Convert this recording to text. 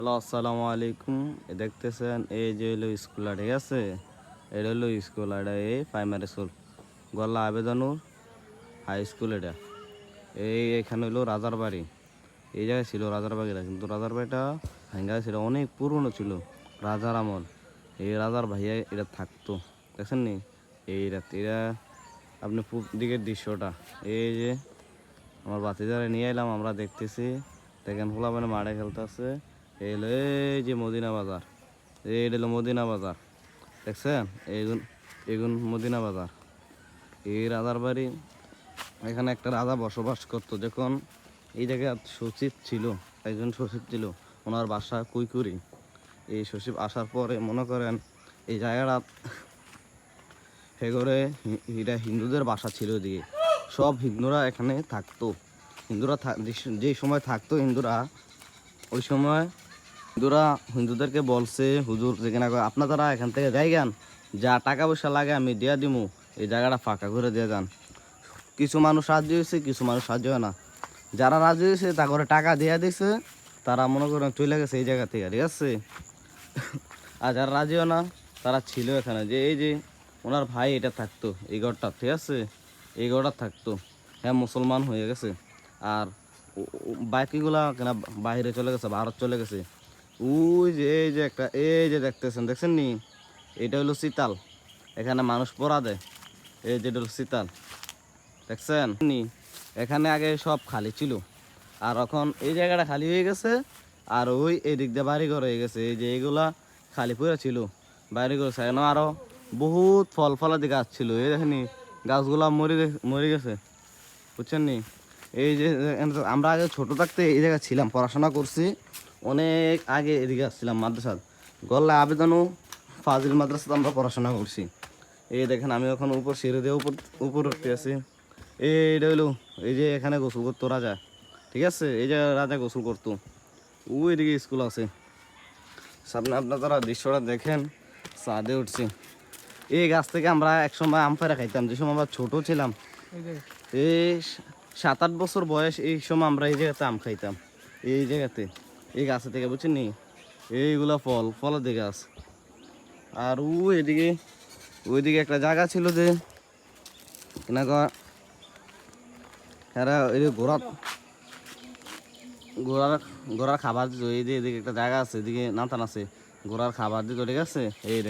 Hello, আসসালামু আলাইকুম। দেখতেছেন এই যে হলো স্কুল, ঠিক আছে? এটা হলো স্কুল, এটা এই প্রাইমারি স্কুল গল্লা আবেদনুর হাই স্কুল। এটা এখানে হলো রাজার বাড়ি। এই জায়গায় ছিল রাজার বাড়িটা, কিন্তু রাজার বাড়িটা ভাঙ্গা ছিল, অনেক পুরনো ছিল, রাজার আমল। এই রাজার ভাইয়া এটা থাকতো, দেখছেন নি? এই রাত এরা আপনি পূব দিকের দৃশ্যটা, এই যে আমার বাতিজারে নিয়ে এলাম, আমরা দেখতেছি। দেখেন খোলা মানে মাঠে খেলতেছে। এই যে মদিনা বাজার, এটা হলো মদিনা বাজার, দেখছেন? এইগুন এগুন মদিনা বাজার। এই রাজার বাড়ি, এখানে একটা রাজা বসবাস করতো। যখন এই জায়গায় সচিব ছিল, একজন সচিব ছিল, ওনার বাসা কুইকুরি। এই সচিব আসার পরে মনে করেন এই জায়গাটা করে এটা হিন্দুদের বাসা ছিল। দিয়ে সব হিন্দুরা এখানে থাকতো। হিন্দুরা যে সময় থাকতো হিন্দুরা, ওই সময় হিন্দুদেরকে বলছে, হুজুর যেখানে আপনারা এখান থেকে যাইগান, যা টাকা পয়সা লাগে আমি দিয়া দিমু, এই জায়গাটা ফাঁকা করে দিয়ে যান। কিছু মানুষ রাজি হয়েছে, কিছু মানুষ রাজি হয় না। যারা রাজি হয়েছে তা করে টাকা দিয়ে দিছে, তারা মনে করেন চলে গেছে এই জায়গা থেকে, ঠিক আছে? আর যারা রাজি হয় না, তারা ছিল এখানে। যে এই যে ওনার ভাই এটা থাকতো এই ঘরটা, ঠিক আছে? এই ঘরটা থাকতো। হ্যাঁ, মুসলমান হয়ে গেছে। আর বাকিগুলা কেনা বাইরে চলে গেছে, ভারত চলে গেছে। ওই যে এই যে একটা, এই যে দেখছেন নি? এটা হলো শীতাল, এখানে মানুষ পড়া দেয়। এই যেটা হলো শীতাল, দেখছেন নি? এখানে আগে সব খালি ছিল, আর এখন এই জায়গাটা খালি হয়ে গেছে। আর ওই এদিক দিয়ে বাড়িঘর হয়ে গেছে। এই যে এইগুলা খালি পড়ে ছিল, বাড়িঘর সেখানে আরো বহুত ফল ফলাদি গাছ ছিল। এই দেখেনি, গাছগুলা মরে গেছে, বুঝছেন নি? এই যে আমরা আগে ছোট থাকতে এই জায়গায় ছিলাম, পড়াশোনা করছি অনেক আগে। এদিকে আসছিলাম মাদ্রাসা গল্লা আবেদনও ফাজিল মাদ্রাসাতে আমরা পড়াশোনা করছি। এই দেখেন আমি এখন উপর সিঁড়ি দিয়ে উপর উঠতে আছি। এইটা হইলো, এই যে এখানে গোসল করতো রাজা, ঠিক আছে? এই যে রাজা গোসল করতো। ওই দিকে স্কুল আছে সামনে, আপনারা দৃশ্যটা দেখেন। ছাদে উঠছি, এই গাছ থেকে আমরা একসময় আম পেড়া খাইতাম, যে সময় আমরা ছোট ছিলাম। এই 7-8 বছর বয়স, এই সময় আমরা এই জায়গাতে আম খাইতাম, এই জায়গাতে, এই গাছে থেকে, বুঝছেন নি? এইগুলা ফলাদি গাছ। আর ওইদিকে একটা জায়গা ছিল, যে কিনা এরা এই ঘোড়ার ঘোড়ার খাবার দিত। এই যে এদিকে একটা জায়গা আছে, এদিকে নাতান আছে, ঘোড়ার খাবার দিত, ঠিক আছে? এই